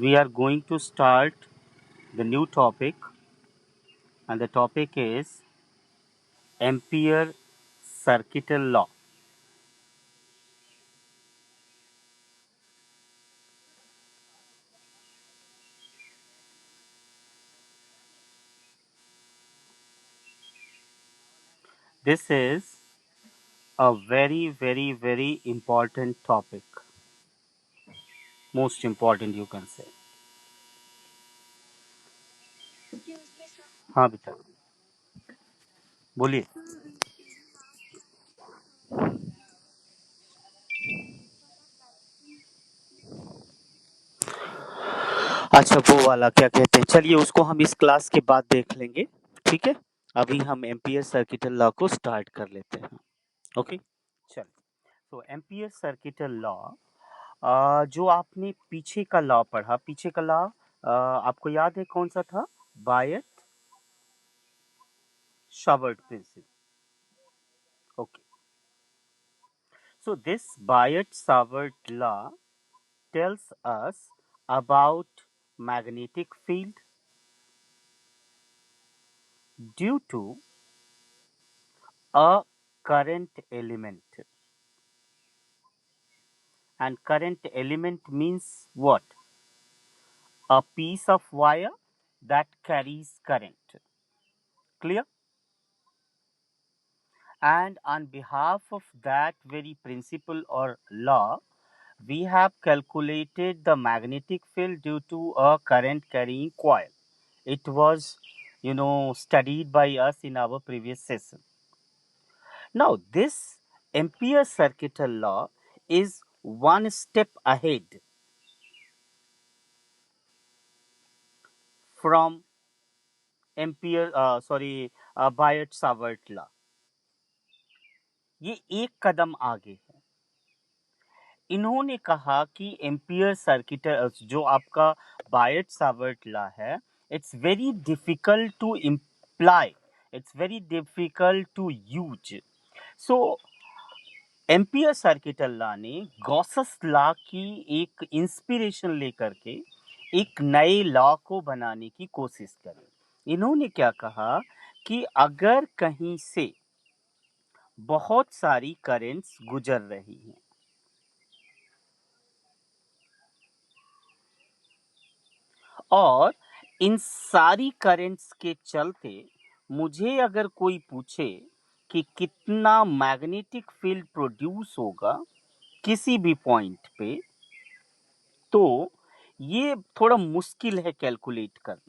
we are going to start the new topic, and the topic is Ampere circuital law. This is a very, very, very important topic. Most important, you can say. हाँ बेटा, बोलिए. अच्छा, वो वाला क्या कहते हैं, चलिए उसको हम इस क्लास के बाद देख लेंगे. ठीक है. अभी हम एम्पियर सर्किटल लॉ को स्टार्ट कर लेते हैं. ओके. चलिए. तो एम्पियर सर्किटल लॉ, जो आपने पीछे का लॉ पढ़ा, पीछे का लॉ आपको याद है कौन सा था? Biot Savart principle. Okay. So this Biot-Savart law tells us about magnetic field due to a current element. And current element means what? A piece of wire that carries current. Clear? And on behalf of that very principle or law, we have calculated the magnetic field due to a current carrying coil. It was, studied by us in our previous session. Now, this Ampere circuital law is one step ahead from Biot Savart law. ये एक कदम आगे है. इन्होंने कहा कि ampere circuit जो आपका Biot Savart law है, it's very difficult to imply, it's very difficult to use. So ampere circuital law ने गॉसस लॉ की एक इंस्पिरेशन लेकर के एक नए लॉ को बनाने की कोशिश करी. इन्होंने क्या कहा कि अगर कहीं से बहुत सारी करंट्स गुजर रही हैं और इन सारी करंट्स के चलते मुझे अगर कोई पूछे कि कितना मैग्नेटिक फील्ड प्रोड्यूस होगा किसी भी पॉइंट पे, तो ये थोड़ा मुश्किल है कैलकुलेट करना.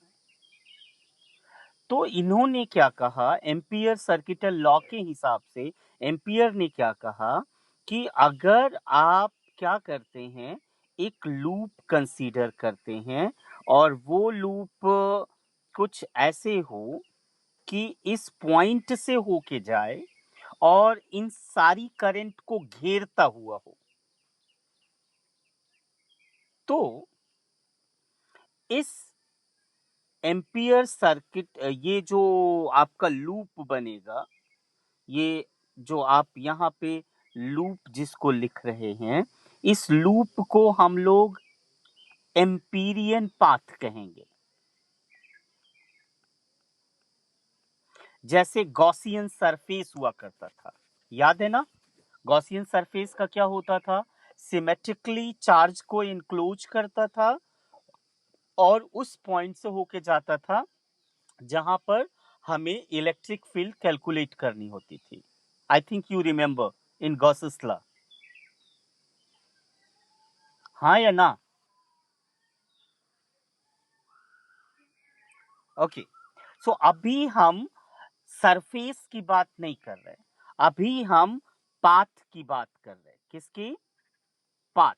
तो इन्होंने क्या कहा, एम्पियर सर्किटल लॉ के हिसाब से एम्पियर ने क्या कहा कि अगर आप क्या करते हैं, एक लूप कंसीडर करते हैं और वो लूप कुछ ऐसे हो कि इस पॉइंट से होके जाए और इन सारी करंट को घेरता हुआ हो, तो इस एम्पियर सर्किट, ये जो आपका लूप बनेगा, ये जो आप यहाँ पे लूप जिसको लिख रहे हैं, इस लूप को हम लोग एम्पीरियन पाथ कहेंगे. जैसे गॉसियन सरफेस हुआ करता था, याद है ना? गॉसियन सरफेस का क्या होता था? सिमेट्रिकली चार्ज को इनक्लोज करता था और उस पॉइंट से होके जाता था जहां पर हमें इलेक्ट्रिक फील्ड कैलकुलेट करनी होती थी. I think you remember in Gauss's law. हाँ या ना? ओके. सो अभी हम सरफेस की बात नहीं कर रहे, अभी हम पाथ की बात कर रहे. किसकी? Path.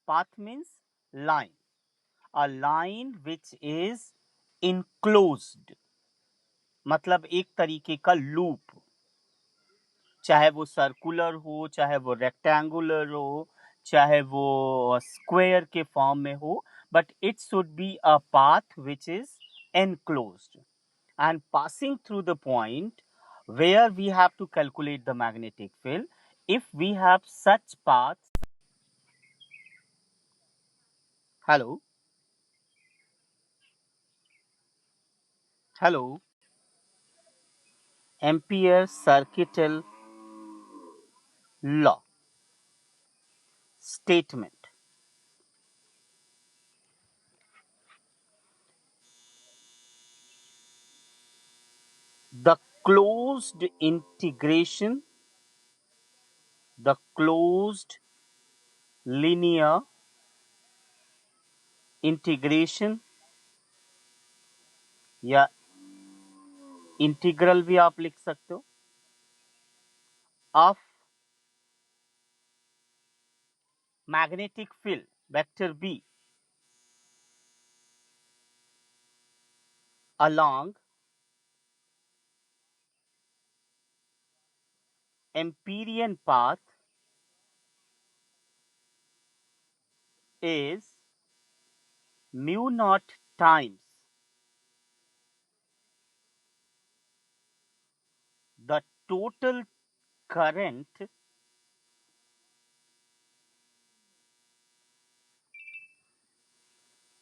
Path means line. A line which is enclosed, मतलब एक तरीके का लूप, चाहे वो सर्कुलर हो, चाहे वो रेक्टेंगुलर हो, चाहे वो स्क्वायर के फॉर्म में हो, but it should be a path which is enclosed and passing through the point where we have to calculate the magnetic field. If we have such paths, hello, hello, ampere circuital law statement. The closed integration, the closed linear integration या integral भी आप लिख सकते हो of magnetic field vector B along Empyrean path is mu naught times the total current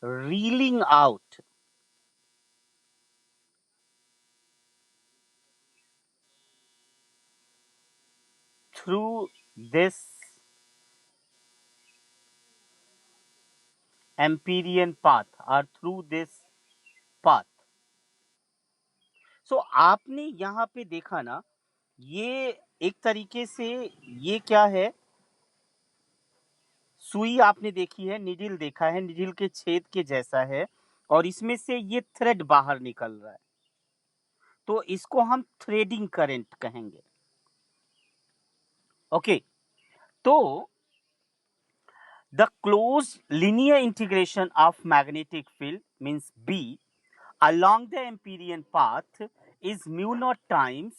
reeling out through this Empyrean path or through this path. So आपने यहाँ पे देखा ना, ये एक तरीके से ये क्या है, सुई आपने देखी है, निडिल देखा है, निडिल के छेद के जैसा है और इसमें से ये थ्रेड बाहर निकल रहा है, तो इसको हम थ्रेडिंग करंट कहेंगे। ओके, तो the close linear integration of magnetic field means B along the Empyrean path is mu naught times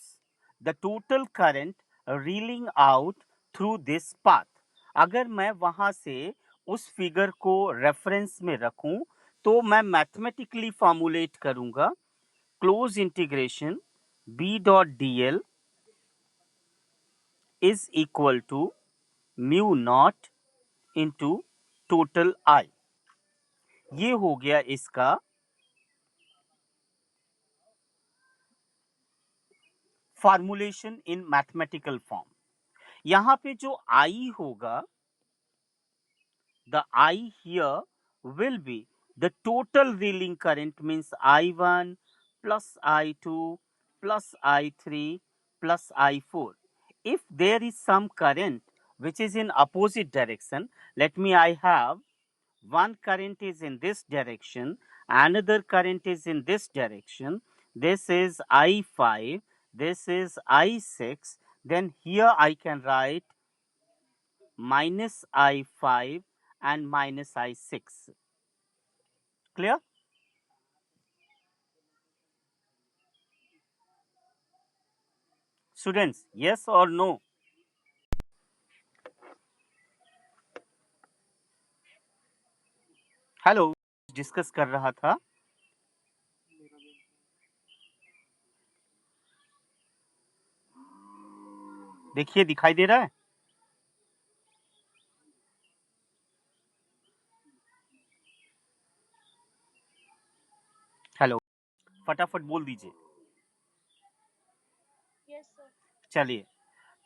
the total current reeling out through this path. अगर मैं वहां से उस फिगर को रेफरेंस में रखूं तो मैं मैथमेटिकली फॉर्मुलेट करूंगा close integration b dot dl is equal to mu naught into total I. ये हो गया इसका फॉर्मुलेशन इन मैथमेटिकल फॉर्म। यहां पे जो आई होगा, the I here will be the total reeling current means I1 plus I2 plus I3 plus I4. If there is some current which is in opposite direction, let me I have one current is in this direction, another current is in this direction. This is I5, this is I6. Then here I can write minus I5 and minus I6. Clear? Students, yes or no? Hello, discuss कर रहा था। देखिए, दिखाई दे रहा है? Hello, फटाफट बोल दीजिए। चलिए,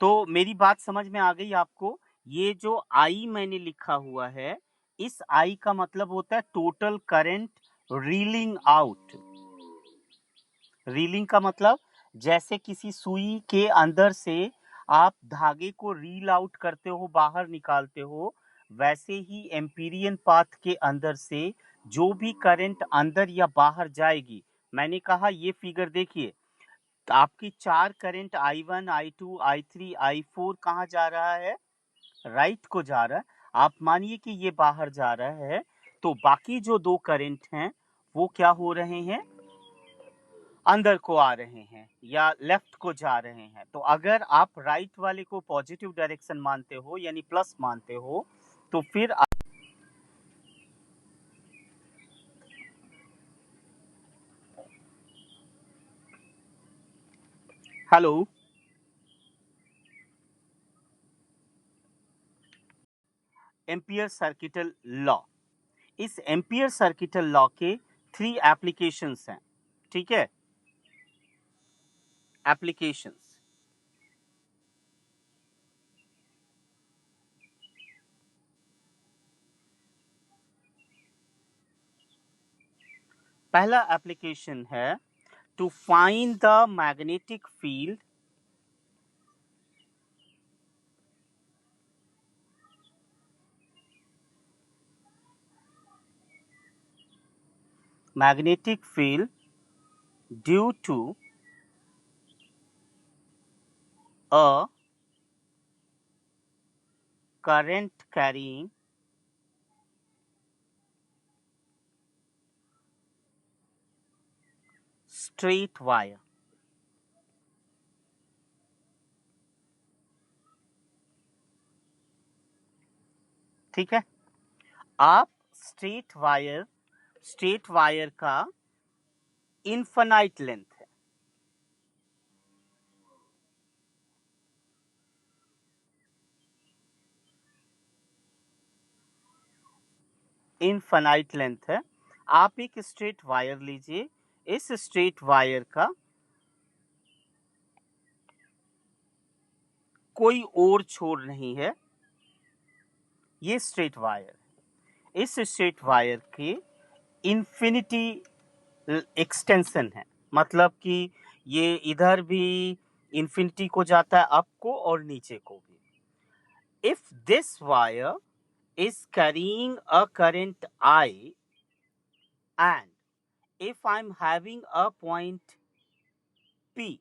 तो मेरी बात समझ में आ गई आपको? ये जो आई मैंने लिखा हुआ है, इस आई का मतलब होता है total current reeling out. Reeling का मतलब जैसे किसी सुई के अंदर से आप धागे को रील आउट करते हो, बाहर निकालते हो, वैसे ही एम्पीरियन पाथ के अंदर से जो भी करंट अंदर या बाहर जाएगी, मैंने कहा ये फिगर देखिए, आपकी चार current I1, I2, I3, I4 कहाँ जा रहा है? राइट को जा रहा है। आप मानिए कि ये बाहर जा रहा है, तो बाकी जो दो करंट हैं वो क्या हो रहे हैं? अंदर को आ रहे हैं या लेफ्ट को जा रहे हैं। तो अगर आप राइट वाले को पॉजिटिव डायरेक्शन मानते हो यानी प्लस मानते हो, तो फिर हेलो, एम्पियर सर्किटल लॉ। इस एम्पियर सर्किटल लॉ के 3 एप्लीकेशंस हैं, ठीक है? Applications. पहला एप्लीकेशन है to find the magnetic field due to a current carrying straight wire. ठीक है, आप स्ट्रेट वायर का इनफाइनाइट लेंथ है, इनफाइनाइट लेंथ है। आप एक स्ट्रेट वायर लीजिए, इस स्ट्रेट वायर का कोई और छोर नहीं है, ये स्ट्रेट वायर, इस स्ट्रेट वायर के इन्फिनिटी एक्सटेंशन है, मतलब कि ये इधर भी इन्फिनिटी को जाता है, अप को और नीचे को भी। If this wire is carrying a current I, and if I'm having a point P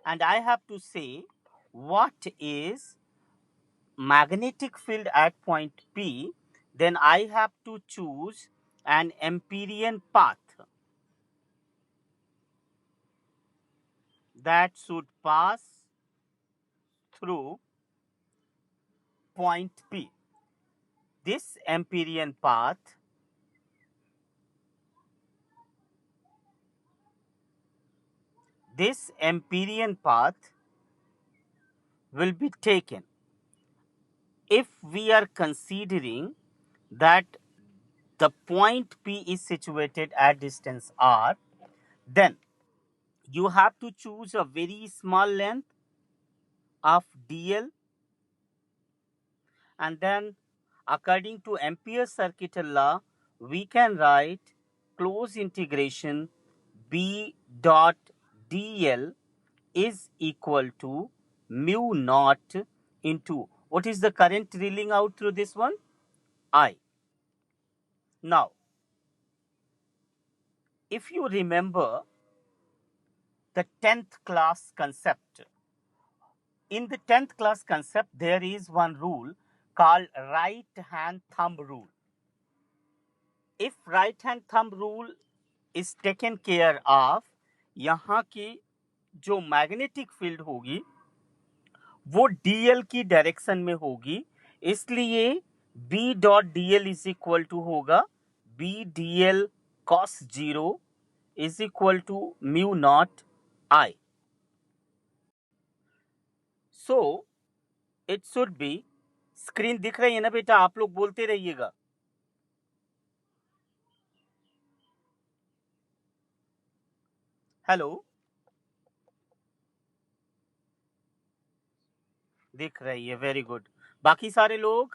and I have to say what is magnetic field at point P, then I have to choose an Amperian path that should pass through point P. This Amperian path will be taken if we are considering that the point P is situated at distance r, then you have to choose a very small length of dl, and then according to Ampere's circuit law, we can write close integration B dot dl is equal to mu naught into, what is the current drilling out through this one? I. Now, if you remember the 10th class concept, in the 10th class concept, there is one rule called right hand thumb rule. If right hand thumb rule is taken care of, यहाँ की जो magnetic field होगी वो DL की direction में होगी, इसलिए B dot DL is equal to होगा B DL cos 0 is equal to mu naught I. So it should be, screen दिख रही है ना बेटा, आप लोग बोलते रहिएगा. हेलो, दिख रही है, वेरी गुड. बाकी सारे लोग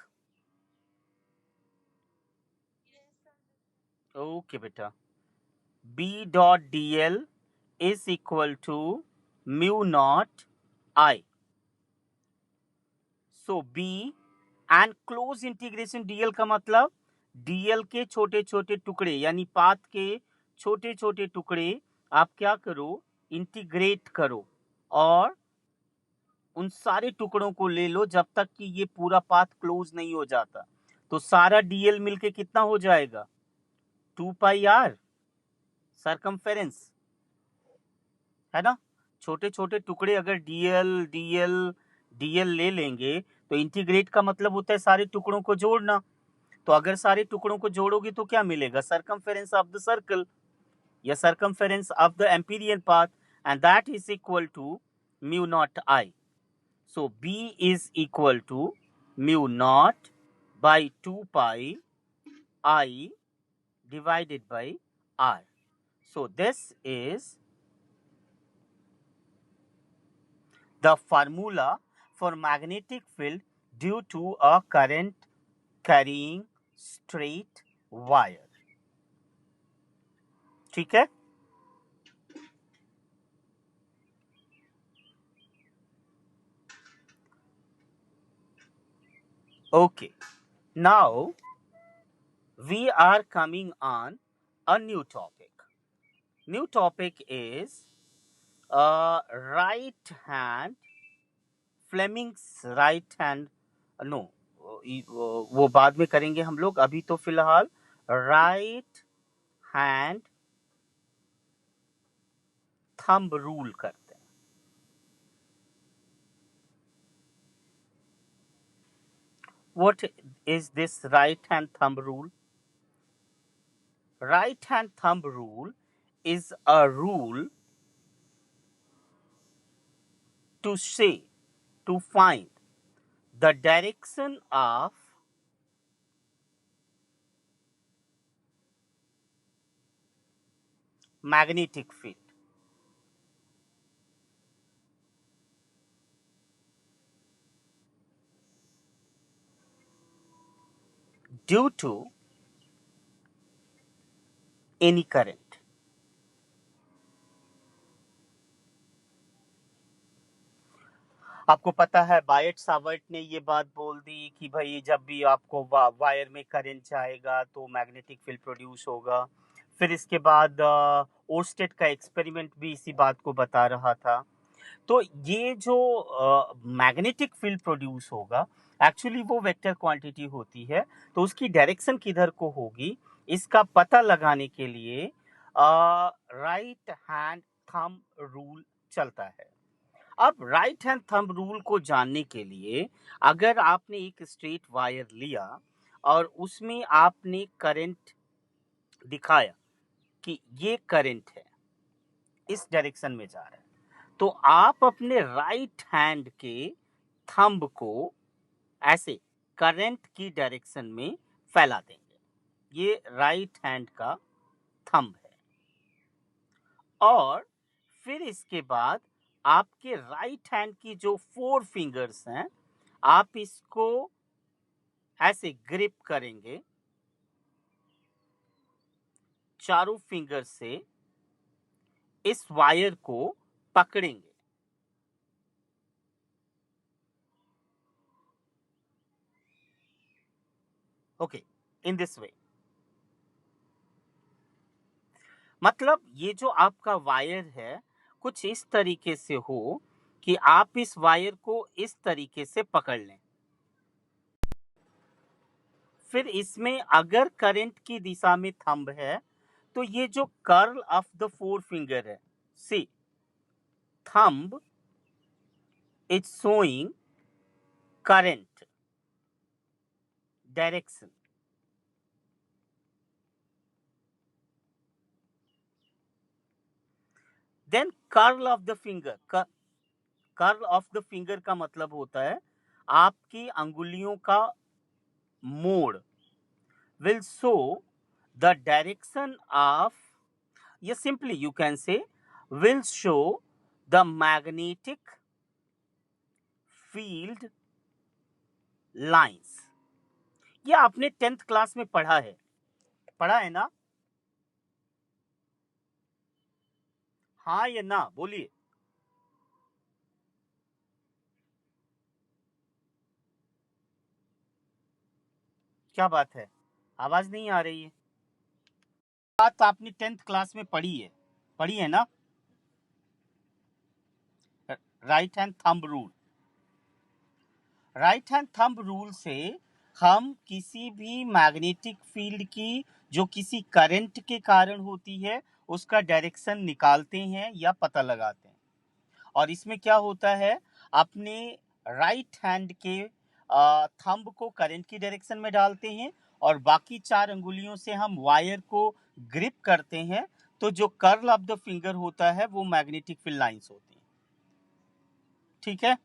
ओके बेटा. B dot dl is equal to mu naught I. So B and close integration dl का मतलब dl के छोटे छोटे टुकड़े यानी पाथ के छोटे छोटे टुकड़े आप क्या करो, इंटीग्रेट करो और उन सारे टुकड़ों को ले लो जब तक कि ये पूरा पाथ क्लोज नहीं हो जाता. तो सारा dl मिलके कितना हो जाएगा, 2 पाई r सरकमफेरेंस, है ना. छोटे छोटे टुकड़े अगर डीएल डीएल डीएल ले लेंगे तो इंटीग्रेट का मतलब होता है सारे टुकड़ों को जोड़ना. तो अगर सारे टुकड़ों को जोड़ोगे तो क्या मिलेगा, सरकमफेरेंस ऑफ द सर्कल या circumference of the Amperian path, and that is equal to mu naught I. So B is equal to mu naught by 2 pi I divided by r. So this is the formula for magnetic field due to a current carrying straight wire. ठीक है? Okay. Now we are coming on a new topic. New topic is right hand, Fleming's right hand. No, वो बाद में करेंगे हम लोग. अभी तो फिलहाल राइट हैंड थंब रूल करते हैं. What is this right hand thumb rule? Right hand thumb rule is a rule to say, to find the direction of magnetic field due to any current. आपको पता है बायट Savart ने ये बात बोल दी कि भाई जब भी आपको वायर में करंट जाएगा तो मैग्नेटिक फील्ड प्रोड्यूस होगा. फिर इसके बाद ओर्स्टेड का एक्सपेरिमेंट भी इसी बात को बता रहा था. तो ये जो मैग्नेटिक फील्ड प्रोड्यूस होगा एक्चुअली वो वेक्टर क्वांटिटी होती है. तो उसकी डायरेक्शन किधर को होगी इसका पता लगाने के लिए राइट हैंड थंब रूल चलता है. अब राइट हैंड थंब रूल को जानने के लिए अगर आपने एक स्ट्रेट वायर लिया और उसमें आपने करंट दिखाया कि ये करंट है, इस डायरेक्शन में जा रहा है, तो आप अपने राइट हैंड के थंब को ऐसे करंट की डायरेक्शन में फैला देंगे. ये राइट हैंड का थंब है. और फिर इसके बाद आपके राइट हैंड की जो 4 फिंगर्स हैं आप इसको ऐसे ग्रिप करेंगे, चारों फिंगर से इस वायर को पकड़ेंगे. Okay, in this way. मतलब ये जो आपका वायर है कुछ इस तरीके से हो कि आप इस वायर को इस तरीके से पकड़ लें. फिर इसमें अगर करंट की दिशा में थंब है तो ये जो कर्ल ऑफ द 4 फिंगर है, see thumb is showing current direction. Then curl of the finger. Curl of the finger का मतलब होता है आपकी अंगुलियों का मोड़ will show the direction of, yes, simply you can say will show the magnetic field lines. ये आपने 10th क्लास में पढ़ा है ना? हाँ या ना बोलिए. क्या बात है, आवाज नहीं आ रही है? बात आपने 10th क्लास में पढ़ी है ना? Right hand thumb rule. Right hand thumb rule से हम किसी भी मैग्नेटिक फील्ड की जो किसी करंट के कारण होती है उसका डायरेक्शन निकालते हैं या पता लगाते हैं. और इसमें क्या होता है, अपने राइट हैंड के थंब को करंट की डायरेक्शन में डालते हैं और बाकी 4 अंगुलियों से हम वायर को ग्रिप करते हैं. तो जो कर्ल ऑफ द फिंगर होता है वो मैग्नेटिक फील्ड लाइंस होती हैं. ठीक है.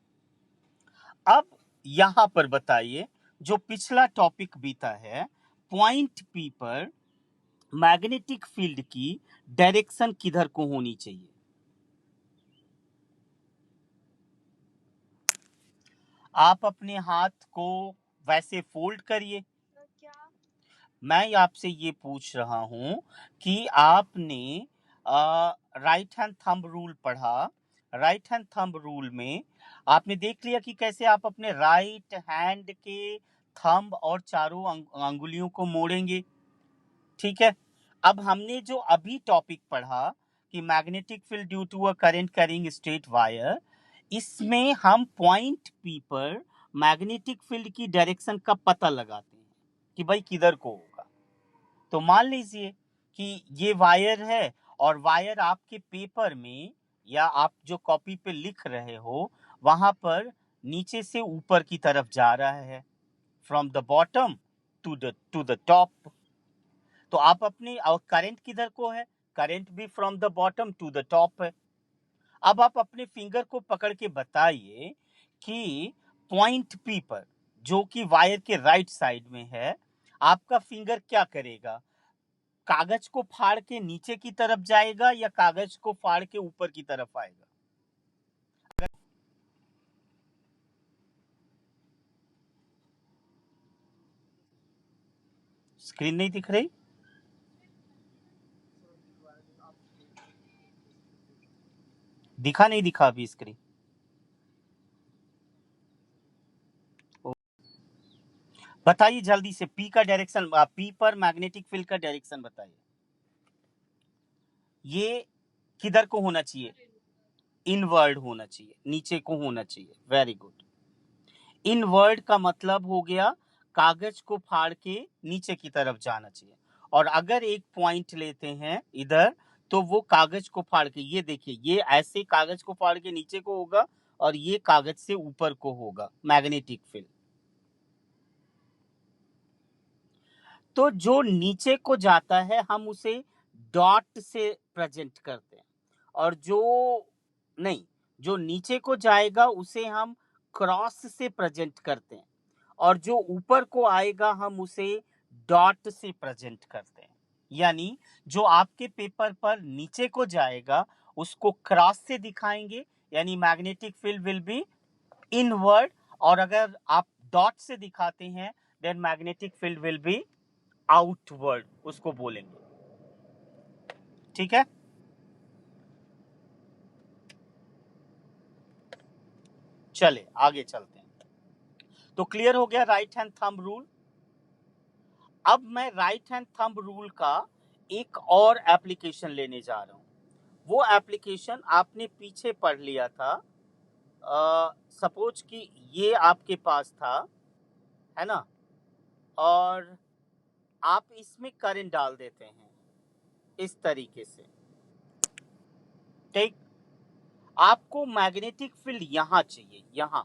अब यहां पर बताइए जो पिछला टॉपिक बीता है, पॉइंट पी पर मैग्नेटिक फील्ड की डायरेक्शन किधर को होनी चाहिए. आप अपने हाथ को वैसे फोल्ड करिए। मैं आपसे ये पूछ रहा हूं कि आपने राइट हैंड थंब रूल पढ़ा। राइट हैंड थंब रूल में आपने देख लिया कि कैसे आप अपने राइट हैंड के थंब और चारों अंगुलियों को मोड़ेंगे। ठीक है। अब हमने जो अभी टॉपिक पढ़ा कि magnetic field due to a current carrying straight wire, इसमें हम पॉइंट पी पर मैग्नेटिक फील्ड की डायरेक्शन का पता लगाते हैं कि भाई किधर को होगा। तो मान लीजिए कि ये वायर है और वायर आपके पेपर में या आप जो कॉपी पे लिख रहे हो वहां पर नीचे से ऊपर की तरफ जा रहा है, from the bottom to the top. तो आप अपनी और करंट किधर को है, करंट भी from the bottom to the top है। अब आप अपने फिंगर को पकड़ के बताइए कि पॉइंट पी पर, जो कि वायर के राइट साइड में है, आपका फिंगर क्या करेगा? कागज को फाड़ के नीचे की तरफ जाएगा या कागज को फाड़ के ऊपर की तरफ आएगा? स्क्रीन नहीं दिख रही? दिखा नहीं दिखा अभी स्क्रीन? बताइए जल्दी से, पी का डायरेक्शन, पी पर मैग्नेटिक फील्ड का डायरेक्शन बताइए। ये किधर को होना चाहिए? इनवर्ड होना चाहिए, नीचे को होना चाहिए। Very good. इनवर्ड का मतलब हो गया कागज को फाड़ के नीचे की तरफ जाना चाहिए। और अगर एक पॉइंट लेते हैं इधर, तो वो कागज को फाड़ के, ये देखिए, ये ऐसे कागज को फाड़ के नीचे को होगा और ये कागज से ऊपर को होगा मैग्नेटिक फील्ड। तो जो नीचे को जाता है हम उसे डॉट से प्रेजेंट करते हैं, और जो नहीं, जो नीचे को जाएगा उसे हम क्रॉस से प्रेजेंट करते हैं, और जो ऊपर को आएगा हम उसे डॉट से प्रेजेंट करते हैं। यानी जो आपके पेपर पर नीचे को जाएगा उसको क्रॉस से दिखाएंगे, यानी magnetic field will be inward, और अगर आप डॉट से दिखाते हैं then magnetic field will be outward, उसको बोलेंगे। ठीक है, चले आगे चलते हैं। तो क्लियर हो गया राइट हैंड थंब रूल। अब मैं राइट हैंड थंब रूल का एक और एप्लीकेशन लेने जा रहा हूं। वो एप्लीकेशन आपने पीछे पढ़ लिया था। सपोज कि ये आपके पास था, है ना, और आप इसमें करंट डाल देते हैं इस तरीके से। ठीक, आपको मैग्नेटिक फील्ड यहां चाहिए, यहां।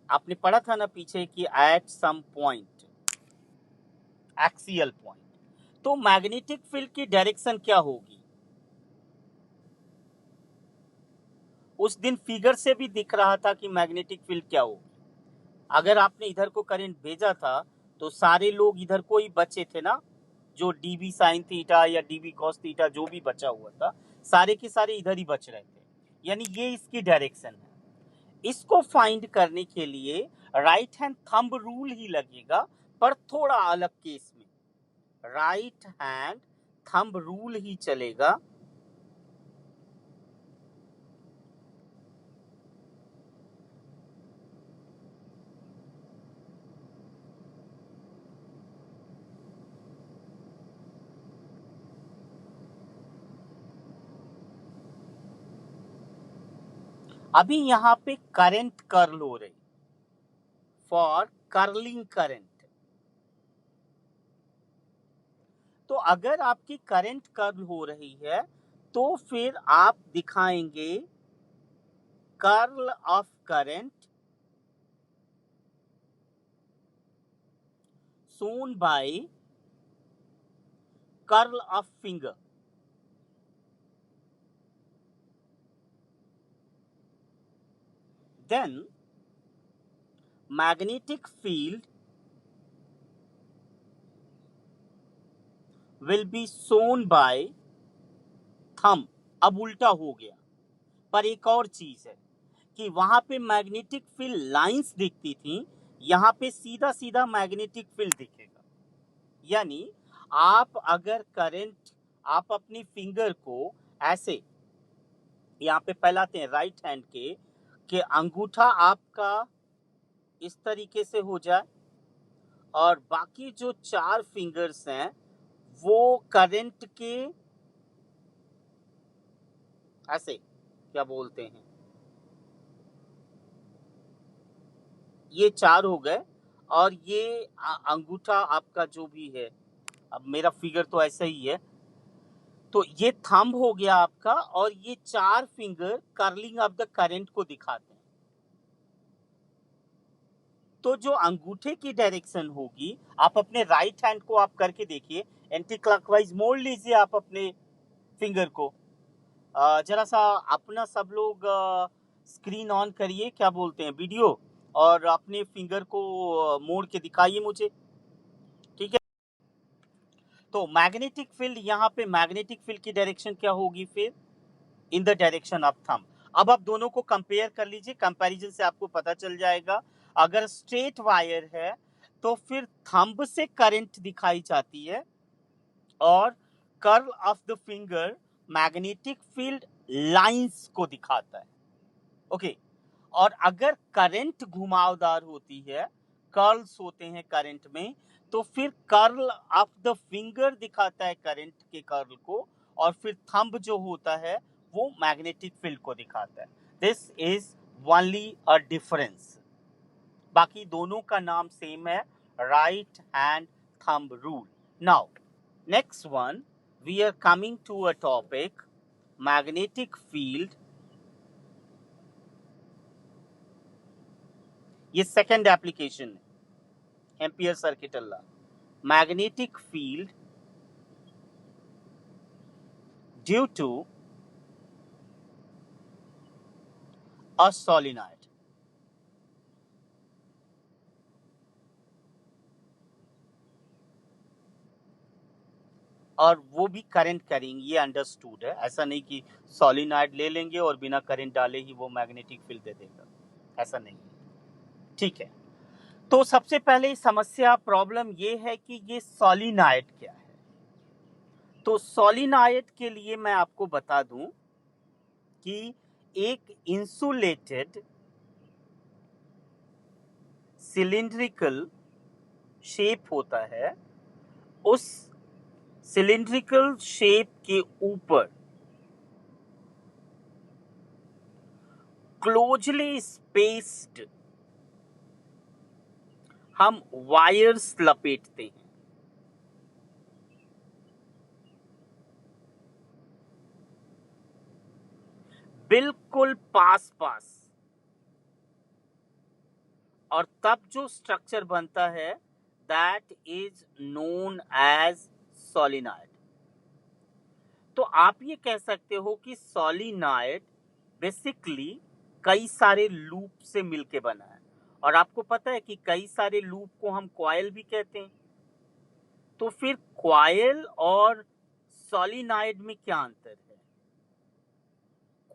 आपने पढ़ा था ना पीछे कि at some point, axial point. तो मैग्नेटिक फील्ड की डायरेक्शन क्या होगी? उस दिन फिगर से भी दिख रहा था कि मैग्नेटिक फील्ड क्या होगी। अगर आपने इधर को करंट भेजा था तो सारे लोग इधर को ही बचे थे ना, जो डीबी साइन थीटा या डीबी कॉस थीटा जो भी बचा हुआ था, सारे के सारे इधर ही बच रहे थे। यानी ये इसकी डायरेक्शन है। इसको फाइंड करने के लिए राइट हैंड थंब रूल ही लगेगा, पर थोड़ा अलग केस में राइट हैंड थंब रूल ही चलेगा। अभी यहाँ पे करंट कर्ल हो रही, फॉर कर्लिंग करंट। तो अगर आपकी करंट कर्ल हो रही है तो फिर आप दिखाएंगे curl of current shown by curl of finger. Then magnetic field will be shown by thumb. अब उल्टा हो गया, पर एक और चीज है कि वहां पे मैग्नेटिक फील्ड लाइंस दिखती थी, यहाँ पे सीधा सीधा मैग्नेटिक फील्ड दिखेगा। यानी आप अगर करंट, आप अपनी फिंगर को ऐसे यहाँ पे फैलाते हैं राइट हैंड के, कि अंगूठा आपका इस तरीके से हो जाए और बाकी जो 4 फिंगर्स हैं वो करंट के ऐसे, क्या बोलते हैं, ये 4 हो गए, और ये अंगूठा आपका जो भी है, अब मेरा फिगर तो ऐसा ही है, तो ये थंब हो गया आपका, और ये 4 finger curling of the current को दिखाते हैं। तो जो अंगूठे की डायरेक्शन होगी, आप अपने राइट हैंड को आप करके देखिए, एंटी क्लॉकवाइज मोड़ लीजिए आप अपने फिंगर को। जरा सा अपना सब लोग स्क्रीन ऑन करिए, क्या बोलते हैं, वीडियो, और अपने फिंगर को मोड़ के दिखाइए मुझे, ठीक है। तो मैग्नेटिक फील्ड, यहाँ पे मैग्नेटिक फील्ड की डायरेक्शन क्या होगी फिर, in the direction of thumb. अब आप दोनों को कंपेयर कर लीजिए, कंपैरिजन से आपको पता चल जाएगा। अगर स्ट्रेट वायर है तो फिर थंब से करंट दिखाई जाती है, और curl of the finger magnetic field lines को दिखाता है। ओके, और अगर करंट घुमावदार होती है, कर्ल्स होते हैं करंट में, तो फिर कर्ल ऑफ द फिंगर दिखाता है करंट के कर्ल को, और फिर थंब जो होता है वो मैग्नेटिक फील्ड को दिखाता है। This is only a difference, बाकी दोनों का नाम सेम है, right hand thumb rule. Now next one, we are coming to a topic magnetic field. ये सेकंड एप्लीकेशन है, ampere circuit law, magnetic field due to a solenoid. और वो भी करंट करेंगे, ये अंडरस्टूड है, ऐसा नहीं कि सोलिनॉइड ले लेंगे और बिना करंट डाले ही वो मैग्नेटिक फील्ड दे देगा, ऐसा नहीं है, ठीक है। तो सबसे पहले समस्या, प्रॉब्लम ये है कि ये सोलिनॉइड क्या है। तो सोलिनॉइड के लिए मैं आपको बता दूं कि एक इंसुलेटेड सिलिंड्रिकल शेप होता है, उस सिलिंड्रिकल शेप के ऊपर क्लोजली स्पेस्ड हम वायर्स लपेटते हैं, बिल्कुल पास पास, और तब जो स्ट्रक्चर बनता है that is known as solenoid. तो आप ये कह सकते हो कि सोलिनॉइड बेसिकली कई सारे लूप से मिलके बना है, और आपको पता है कि कई सारे लूप को हम कॉइल भी कहते हैं। तो फिर कॉइल और सोलिनॉइड में क्या अंतर है?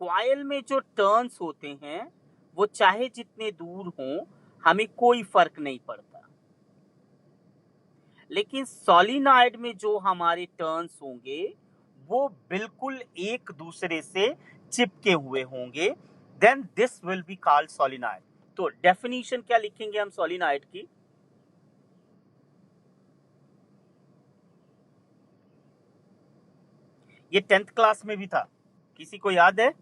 कॉइल में जो टर्न्स होते हैं वो चाहे जितने दूर हों, हमें कोई फर्क नहीं पड़ता, लेकिन सोलिनॉइड में जो हमारे टर्न्स होंगे वो बिल्कुल एक दूसरे से चिपके हुए होंगे, then this will be called solenoid. तो डेफिनेशन क्या लिखेंगे हम सोलिनॉइड की? ये 10th क्लास में भी था, किसी को याद है?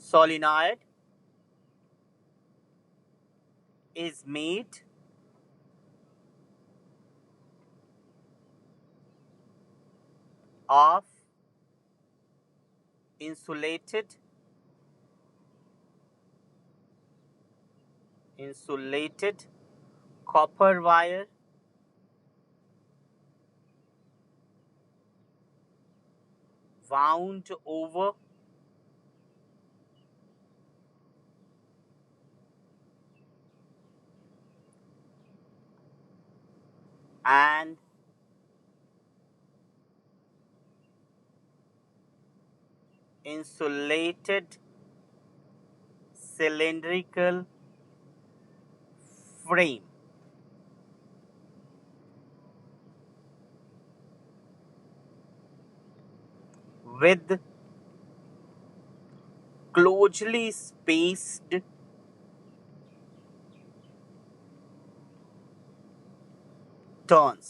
Solenoid is made of insulated copper wire wound over and insulated cylindrical frame with closely spaced turns.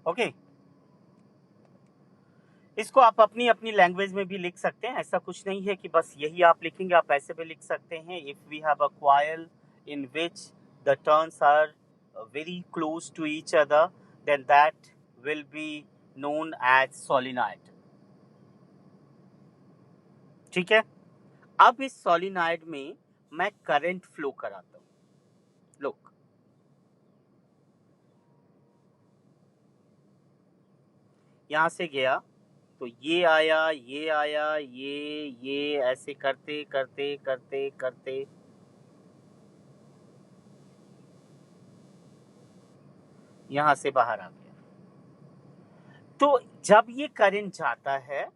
Okay, इसको आप अपनी अपनी लैंग्वेज में भी लिख सकते हैं, ऐसा कुछ नहीं है कि बस यही आप लिखेंगे, आप ऐसे भी लिख सकते हैं. If we have a coil in which the turns are very close to each other, then that will be known as solenoid. ठीक है, अब इस सोलिनॉइड में मैं करंट फ्लो कराता हूं. लुक, यहां से गया तो ये आया, ये आया, ये ऐसे करते करते करते करते यहां से बाहर आ गया. तो जब ये करंट जाता है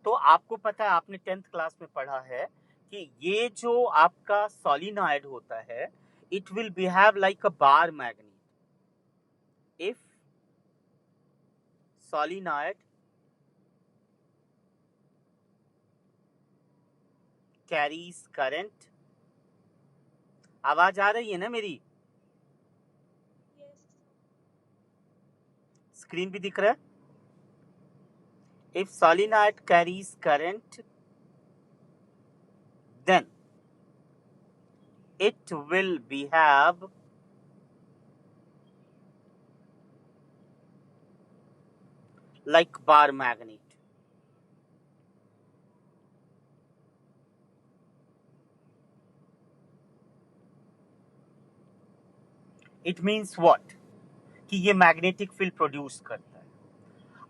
तो आपको पता है, आपने 10th क्लास में पढ़ा है कि ये जो आपका सोलिनॉइड होता है, it will behave like a bar magnet. If solenoid carries current, आवाज आ रही है ना मेरी? स्क्रीन भी दिख रहा है. If solenoid carries current, then it will behave like bar magnet. It means what? कि ये मैग्नेटिक फील्ड प्रोड्यूस करता है.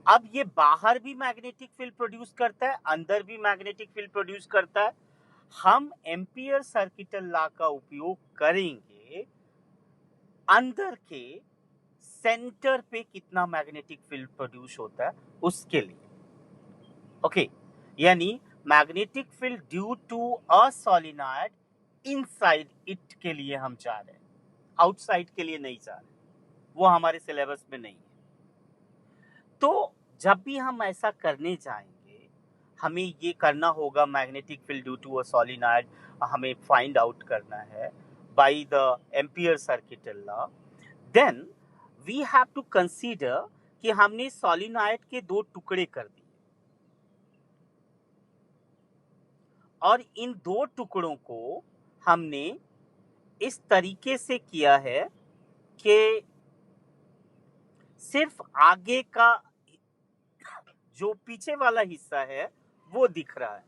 अब ये बाहर भी मैग्नेटिक फील्ड प्रोड्यूस करता है, अंदर भी मैग्नेटिक फील्ड प्रोड्यूस करता है. हम एम्पियर सर्किटल लॉ का उपयोग करेंगे अंदर के सेंटर पे कितना मैग्नेटिक फील्ड प्रोड्यूस होता है उसके लिए. ओके, यानी magnetic field due to a solenoid inside it के लिए हम जा रहे हैं, आउटसाइड के लिए नहीं जा रहे, वो हमारे सिलेबस में नहीं है. तो जब भी हम ऐसा करने जाएंगे, हमें ये करना होगा, magnetic field due to a solenoid हमें फाइंड आउट करना है by the ampere circuital law. Then we have to consider कि हमने सोलिनॉइड के दो टुकड़े कर दिए और इन दो टुकड़ों को हमने इस तरीके से किया है कि सिर्फ आगे का जो पीछे वाला हिस्सा है वो दिख रहा है,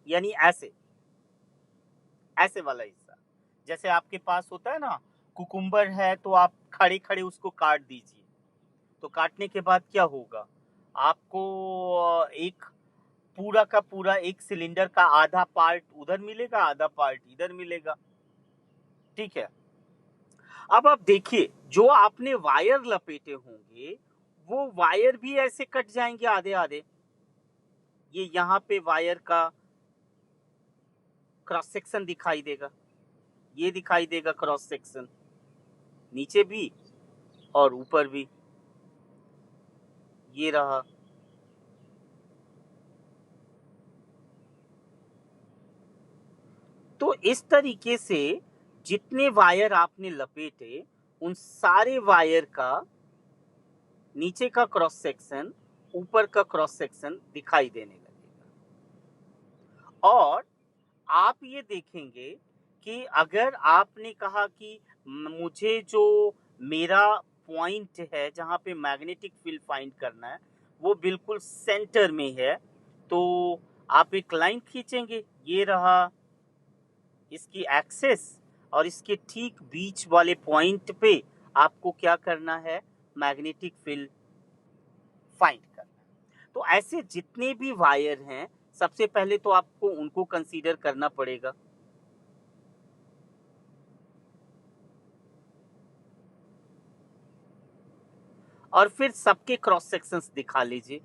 यानी ऐसे ऐसे वाला हिस्सा. जैसे आपके पास होता है ना, कुकुम्बर है तो आप खड़े खड़े उसको काट दीजिए, तो काटने के बाद क्या होगा, आपको एक पूरा का पूरा एक सिलेंडर का आधा पार्ट उधर मिलेगा, आधा पार्ट इधर मिलेगा. ठीक है, अब आप देखिए, जो आपने वायर लपेटे होंगे वो वायर भी ऐसे कट जाएंगे आधे आधे. ये यहाँ पे वायर का क्रॉस सेक्शन दिखाई देगा, ये दिखाई देगा क्रॉस सेक्शन, नीचे भी और ऊपर भी, ये रहा. तो इस तरीके से जितने वायर आपने लपेटे उन सारे वायर का नीचे का क्रॉस सेक्शन, ऊपर का क्रॉस सेक्शन दिखाई देने लगेगा. और आप ये देखेंगे कि अगर आपने कहा कि मुझे जो मेरा पॉइंट है जहाँ पे मैग्नेटिक फील्ड फाइंड करना है वो बिल्कुल सेंटर में है, तो आप एक लाइन खींचेंगे, ये रहा इसकी एक्सेस, और इसके ठीक बीच वाले पॉइंट पे आपको क्या करना है, मैग्नेटिक फील्ड फाइंड करना है. तो ऐसे जितने भी वायर हैं, सबसे पहले तो आपको उनको कंसीडर करना पड़ेगा. और फिर सबके क्रॉस सेक्शंस दिखा लीजिए।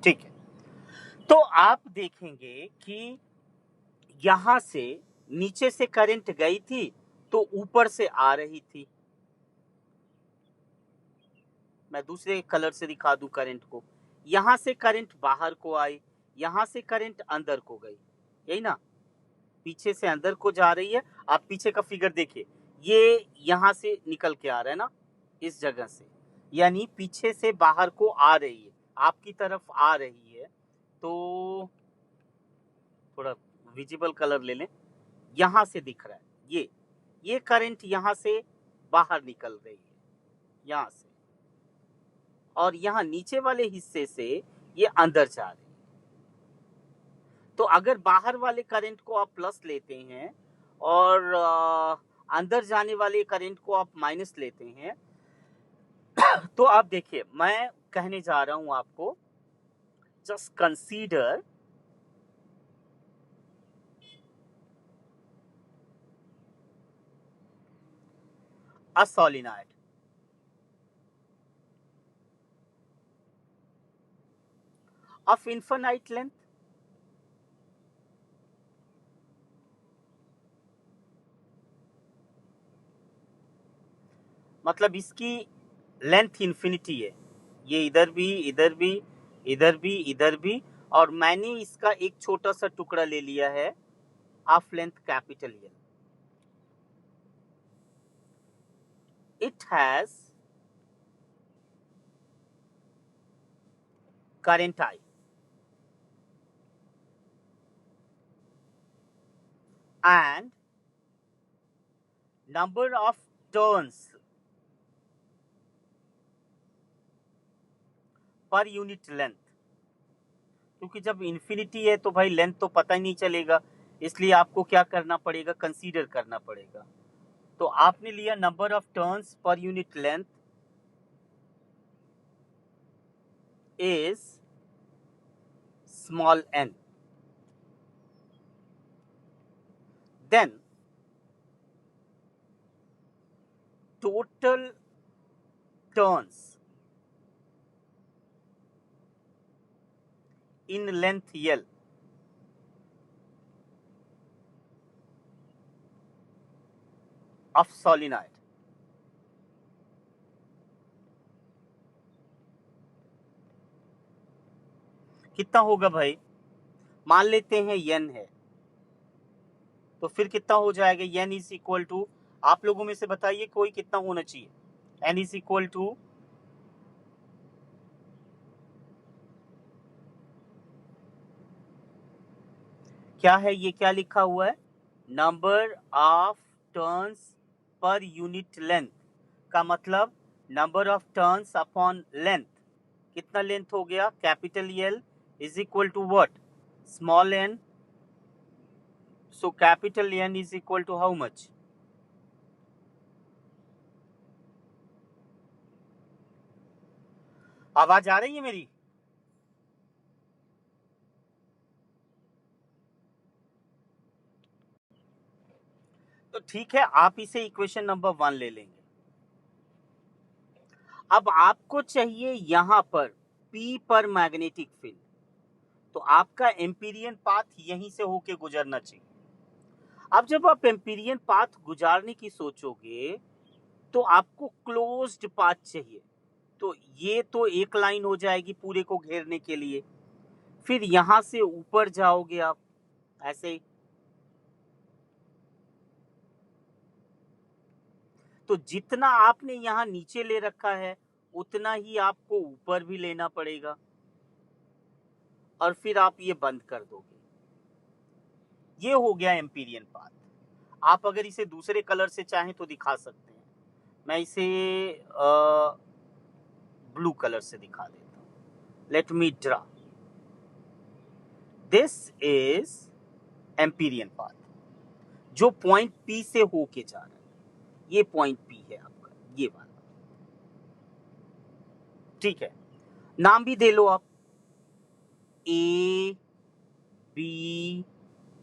ठीक है, तो आप देखेंगे कि यहां से नीचे से करंट गई थी तो ऊपर से आ रही थी। मैं दूसरे कलर से दिखा दूं करंट को। यहां से करंट बाहर को आई, यहां से करंट अंदर को गई, यही ना, पीछे से अंदर को जा रही है। आप पीछे का फिगर देखिए, ये यहां से निकल के आ रहा है ना, इस जगह से, यानी पीछे से बाहर को आ रही है, आपकी तरफ आ रही है। तो थोड़ा विजिबल कलर ले लें, यहां से दिख रहा है, ये करंट यहां से बाहर निकल रही है, यहां से, और यहां नीचे वाले हिस्से से ये अंदर जा रही है। तो अगर बाहर वाले करंट को आप प्लस लेते हैं और अंदर जाने वाले करंट को आप माइनस लेते हैं, तो आप देखिए, मैं कहने जा रहा हूं आपको, just consider a solenoid of infinite length, मतलब इसकी लेंथ इंफिनिटी है, ये इधर भी, इधर भी, इधर भी, इधर भी, और मैंने इसका एक छोटा सा टुकड़ा ले लिया है of length capital L. It has current I and number of turns पर यूनिट लेंथ। क्योंकि जब इन्फिनिटी है तो भाई लेंथ तो पता ही नहीं चलेगा, इसलिए आपको क्या करना पड़ेगा, कंसीडर करना पड़ेगा। तो आपने लिया number of turns per unit length is small n, then total turns in length L of solenoid. कितना होगा भाई, मान लेते हैं n है, तो फिर कितना हो जाएगा, n इज इक्वल टू, आप लोगों में से बताइए कोई कितना होना चाहिए, n इज इक्वल टू, क्या है ये, क्या लिखा हुआ है, number of turns per unit length, का मतलब number of turns upon length. कितना लेंथ हो गया, capital L is equal to what, small N. So capital N is equal to how much, आवाज आ रही है मेरी? तो ठीक है, आप इसे इक्वेशन नंबर 1 ले लेंगे। अब आपको चाहिए यहां पर P पर मैग्नेटिक फील्ड, तो आपका एम्पीरियन पाथ यहीं से होके गुजरना चाहिए। अब जब आप एम्पीरियन पाथ गुजारने की सोचोगे तो आपको क्लोज्ड पाथ चाहिए, तो ये तो एक लाइन हो जाएगी पूरे को घेरने के लिए। फिर यहां से ऊपर जाओगे आप ऐसे ही, तो जितना आपने यहां नीचे ले रखा है उतना ही आपको ऊपर भी लेना पड़ेगा, और फिर आप ये बंद कर दोगे। ये हो गया एम्पीरियन पाथ। आप अगर इसे दूसरे कलर से चाहें तो दिखा सकते हैं, मैं इसे ब्लू कलर से दिखा देता हूं। Let me draw, this is empyrean path जो पॉइंट P से होके जा रहा है। ये पॉइंट P है आपका, ये वाला, ठीक है। नाम भी दे लो आप, ए बी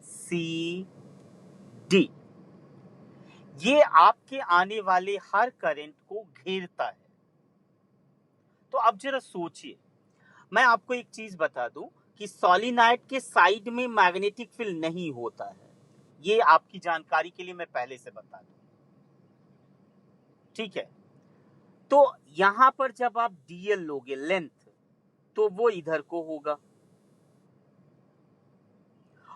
सी डी। ये आपके आने वाले हर करंट को घेरता है। तो अब जरा सोचिए, मैं आपको एक चीज बता दूं कि सोलेनॉइड के साइड में मैग्नेटिक फील्ड नहीं होता है। ये आपकी जानकारी के लिए मैं पहले से बता दूं, ठीक है। तो यहां पर जब आप डीएल लोगे लेंथ, तो वो इधर को होगा,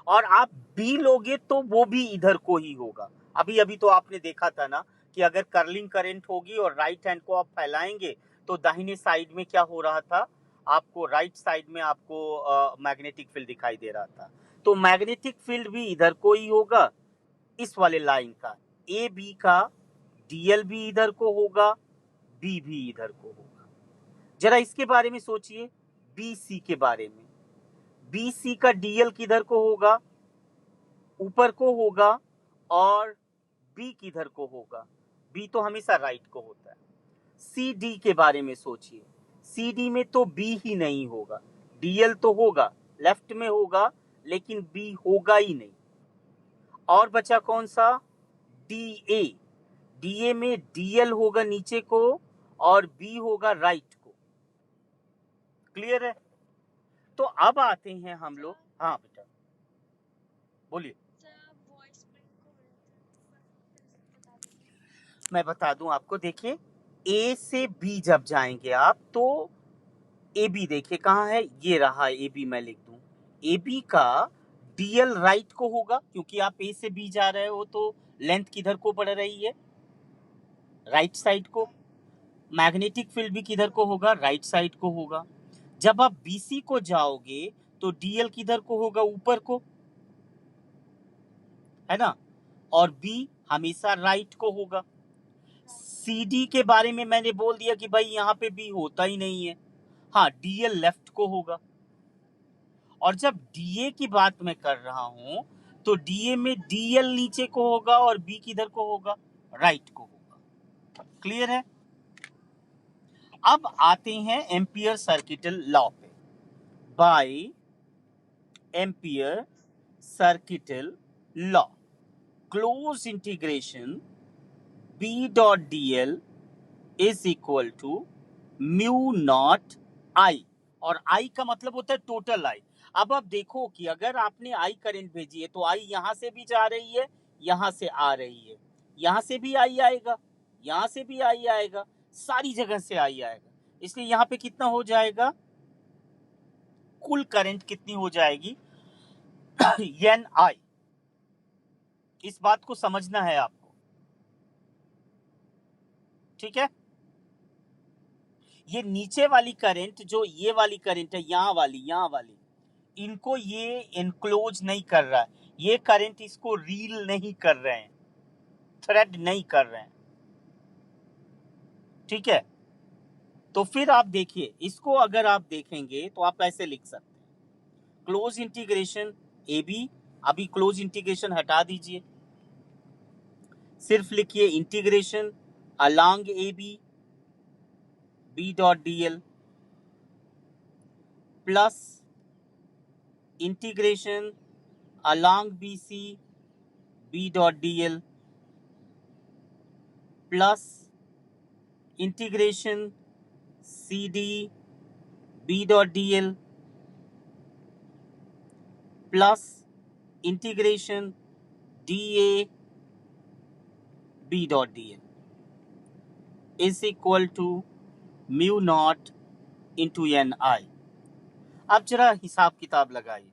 और आप बी लोगे तो वो भी इधर को ही होगा। अभी अभी तो आपने देखा था ना कि अगर कर्लिंग करंट होगी और राइट हैंड को आप फैलाएंगे तो दाहिने साइड में क्या हो रहा था, आपको राइट साइड में आपको मैग्नेटिक फील्ड दिखाई दे रहा था। तो मैग्नेटिक फील्ड भी इधर को ही होगा, इस वाले लाइन का, ए बी का डीएल भी इधर को होगा, बी भी इधर को होगा। जरा इसके बारे में सोचिए, बी सी के बारे में। बी सी का डीएल किधर को होगा, ऊपर को होगा, और बी किधर को होगा, बी तो हमेशा राइट को होता है। सी डी के बारे में सोचिए, सी डी में तो बी ही नहीं होगा, डीएल तो होगा, लेफ्ट में होगा, लेकिन बी होगा ही नहीं। और बचा कौन सा, डी ए। डी ए में डीएल होगा नीचे को और बी होगा राइट को। क्लियर है? तो अब आते हैं हम लोग, हाँ बेटा बोलिए। मैं बता दूं आपको, देखिए ए से बी जब जाएंगे आप तो ए बी देखिए कहाँ है, ये रहा ए बी, मैं लिख दूं ए बी का डीएल राइट को होगा, क्योंकि आप ए से बी जा रहे हो तो लेंथ किधर को बढ़ रही है, राइट साइड को। मैग्नेटिक फील्ड भी किधर को होगा, राइट साइड को होगा। जब आप बीसी को जाओगे तो डीएल किधर को होगा, ऊपर को, है ना, और बी हमेशा राइट को होगा। सीडी के बारे में मैंने बोल दिया कि भाई यहाँ पे बी होता ही नहीं है, हाँ डीएल लेफ्ट को होगा। और जब डीए की बात मैं कर रहा हूं तो डीए में डीएल नीचे को होगा और बी किधर को होगा, राइट को होगा। क्लियर है? अब आते हैं एम्पियर सर्किटल लॉ पे। By Ampere circuital law, close integration B dot DL is equal to mu naught I, और आई का मतलब होता है टोटल आई। अब आप देखो कि अगर आपने आई करंट भेजी है तो आई यहां से भी जा रही है, यहां से आ रही है, यहां से भी आई आएगा, यहां से भी आई आएगा, सारी जगह से आई आएगा। इसलिए यहां पे कितना हो जाएगा, कुल करंट कितनी हो जाएगी, एन आई। इस बात को समझना है आपको, ठीक है। ये नीचे वाली करंट, जो ये वाली करंट है, यहाँ वाली, इनको ये एनक्लोज नहीं कर रहा है, ये करंट इसको रील नहीं कर रहे हैं, थ्रेड नहीं कर रहे हैं, ठीक है। तो फिर आप देखिए, इसको अगर आप देखेंगे तो आप ऐसे लिख सकते हैं, क्लोज इंटीग्रेशन ए बी, अभी क्लोज इंटीग्रेशन हटा दीजिए, सिर्फ लिखिए integration along A B dot D L plus integration along B C B dot D L plus integration C D B dot D L plus integration D A B dot D L is equal to mu naught into N I. अब जरा हिसाब किताब लगाइए,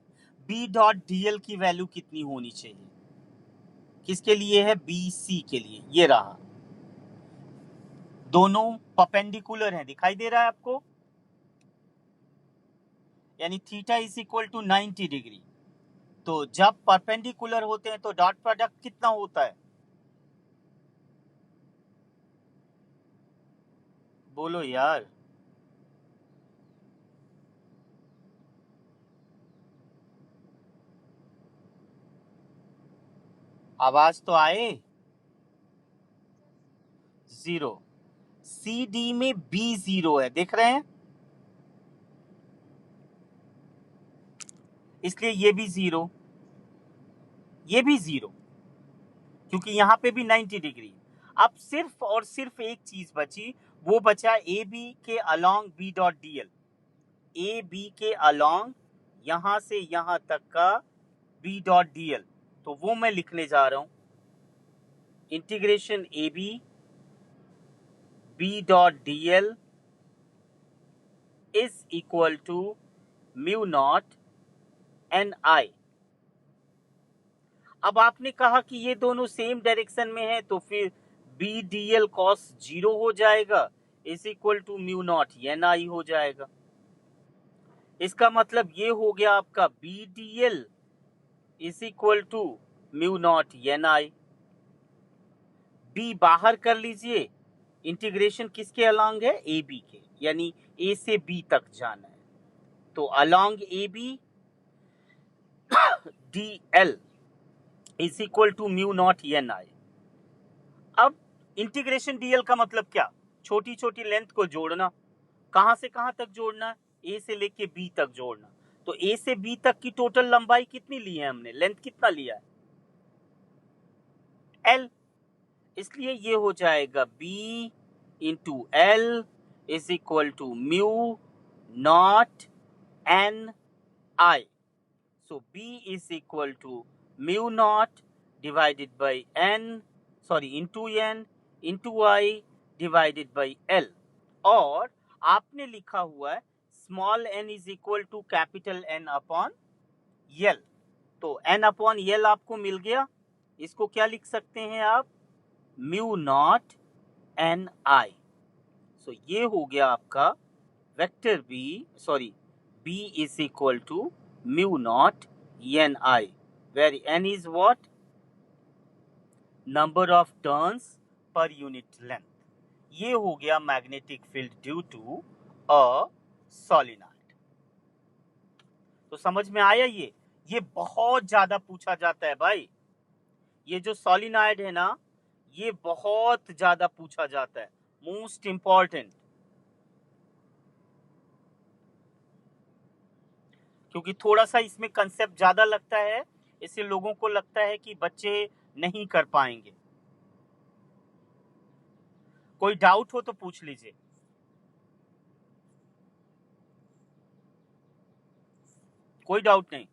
B dot D L की value कितनी होनी चाहिए, किसके लिए है, बी सी के लिए, ये रहा, दोनों परपेंडिकुलर हैं, दिखाई दे रहा है आपको, यानी theta is equal to 90 degree. तो जब परपेंडिकुलर होते हैं तो डॉट प्रोडक्ट कितना होता है, बोलो यार, आवाज तो आए, 0। सी डी में बी 0 है, देख रहे हैं, इसलिए ये भी 0, ये भी 0, क्योंकि यहाँ पे भी 90 डिग्री। अब सिर्फ और सिर्फ एक चीज बची, वो बचा ए बी के along B dot D L. A B के अलॉन्ग यहां से यहां तक का बी डॉट डी एल, तो वो मैं लिखने जा रहा हूं, integration A B dot D L is equal to mu naught N I. अब आपने कहा कि ये दोनों सेम डायरेक्शन में है, तो फिर बी डी एल कॉस 0 हो जाएगा, is equal to mu naught N I हो जाएगा। इसका मतलब ये हो गया आपका B D L is equal to mu naught N I. B बाहर कर लीजिए, इंटीग्रेशन किसके अलॉन्ग है, ए बी के, यानी ए से बी तक जाना है, तो along A B D L is equal to mu naught N I. अब इंटीग्रेशन डीएल का मतलब क्या, छोटी छोटी लेंथ को जोड़ना। कहां से कहां तक जोड़ना, ए से लेके बी तक जोड़ना। तो ए से बी तक की टोटल लंबाई कितनी ली है हमने, लेंथ कितना लिया है, एल। इसलिए ये हो जाएगा B into L is equal to mu naught N I. So B is equal to mu naught divided by into I divided by L। और आपने लिखा हुआ है small n is equal to capital N upon L। तो N upon L आपको मिल गया, इसको क्या लिख सकते हैं आप, म्यू नॉट एन आई। सो ये हो गया आपका vector B is equal to mu naught Ni, where N is what? Number of turns per unit length। ये हो गया magnetic field due to a solenoid. तो समझ में आया ये बहुत ज्यादा पूछा जाता है भाई। ये जो सोलिनॉइड है ना, ये बहुत ज्यादा पूछा जाता है, मोस्ट इंपॉर्टेंट। क्योंकि थोड़ा सा इसमें कंसेप्ट ज्यादा लगता है, इससे लोगों को लगता है कि बच्चे नहीं कर पाएंगे। कोई डाउट हो तो पूछ लीजिए। कोई डाउट नहीं।